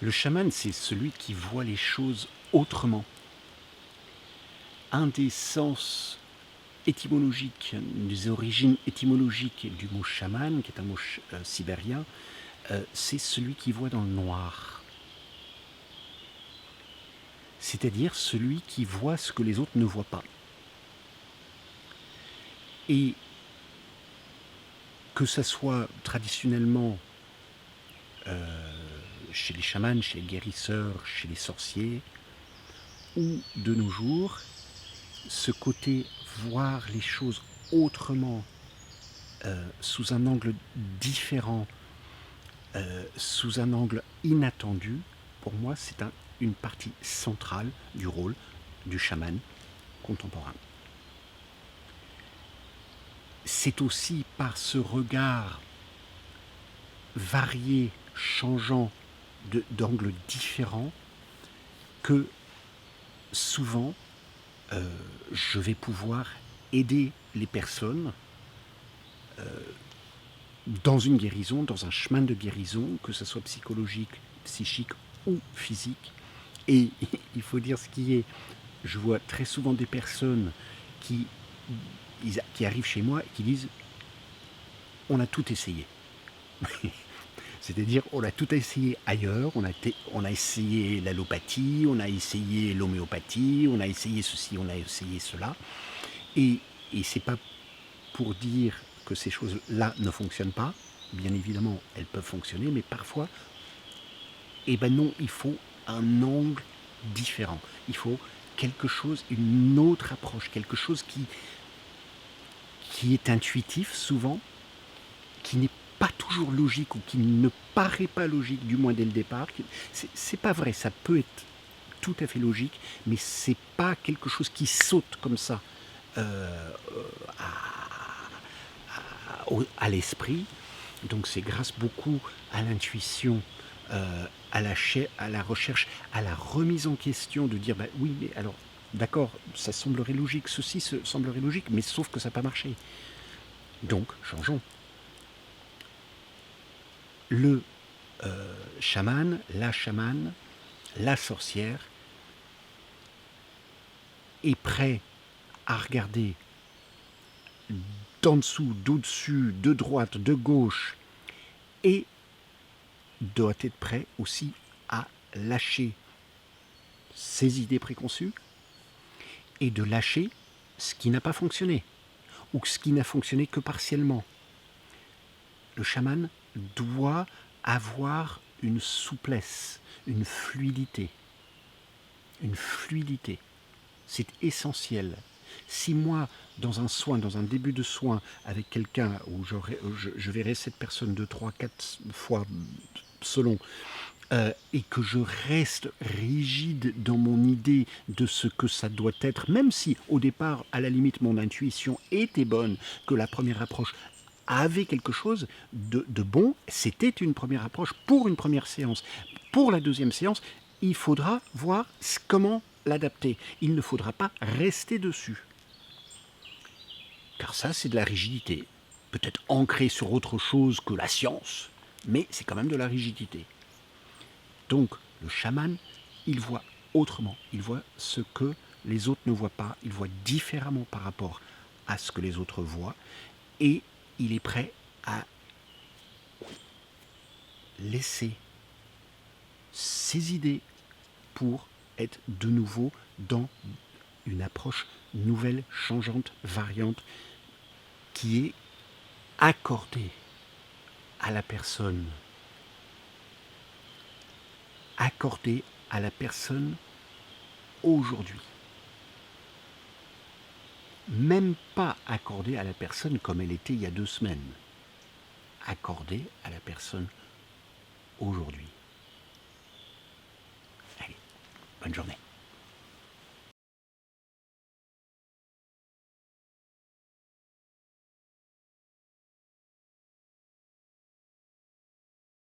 Le chaman, c'est celui qui voit les choses autrement. Un des sens étymologiques, des origines étymologiques du mot chaman, qui est un mot sibérien, c'est celui qui voit dans le noir. C'est-à-dire celui qui voit ce que les autres ne voient pas. Et que ça soit traditionnellement chez les chamans, chez les guérisseurs, chez les sorciers, ou de nos jours, ce côté voir les choses autrement, sous un angle différent, sous un angle inattendu, pour moi, c'est une partie centrale du rôle du chaman contemporain. C'est aussi par ce regard varié, changeant, d'angles différents, que souvent, je vais pouvoir aider les personnes dans une guérison, dans un chemin de guérison, que ce soit psychologique, psychique ou physique. Et il faut dire ce qui est, je vois très souvent des personnes qui arrivent chez moi et qui disent « on a tout essayé ». C'est-à-dire, on a tout essayé ailleurs, on a essayé l'allopathie, on a essayé l'homéopathie, on a essayé ceci, on a essayé cela. Et c'est pas pour dire que ces choses-là ne fonctionnent pas. Bien évidemment, elles peuvent fonctionner, mais parfois, eh ben non, il faut un angle différent. Il faut quelque chose, une autre approche, quelque chose qui est intuitif souvent, qui n'est pas toujours logique ou qui ne paraît pas logique, du moins dès le départ. C'est pas vrai, ça peut être tout à fait logique, mais c'est pas quelque chose qui saute comme ça à l'esprit. Donc c'est grâce beaucoup à l'intuition, à la recherche, à la remise en question, de dire bah oui, mais alors d'accord, ça semblerait logique, ceci semblerait logique, mais sauf que ça n'a pas marché. Donc changeons. Le chaman, la sorcière est prêt à regarder d'en dessous, d'au-dessus, de droite, de gauche, et doit être prêt aussi à lâcher ses idées préconçues et de lâcher ce qui n'a pas fonctionné ou ce qui n'a fonctionné que partiellement. Le chaman doit avoir une souplesse, une fluidité. Une fluidité. C'est essentiel. Si moi, dans un soin, dans un début de soin, avec quelqu'un où je verrai cette personne 2, 3, 4 fois selon, et que je reste rigide dans mon idée de ce que ça doit être, même si au départ, à la limite, mon intuition était bonne, que la première approche avait quelque chose de bon, c'était une première approche pour une première séance. Pour la deuxième séance, il faudra voir comment l'adapter. Il ne faudra pas rester dessus. Car ça, c'est de la rigidité. Peut-être ancré sur autre chose que la science, mais c'est quand même de la rigidité. Donc, le chaman, il voit autrement. Il voit ce que les autres ne voient pas. Il voit différemment par rapport à ce que les autres voient. Et il est prêt à laisser ses idées pour être de nouveau dans une approche nouvelle, changeante, variante, qui est accordée à la personne. Accordée à la personne aujourd'hui. Même pas accordée à la personne comme elle était il y a 2 semaines. Accordée à la personne aujourd'hui. Allez, bonne journée.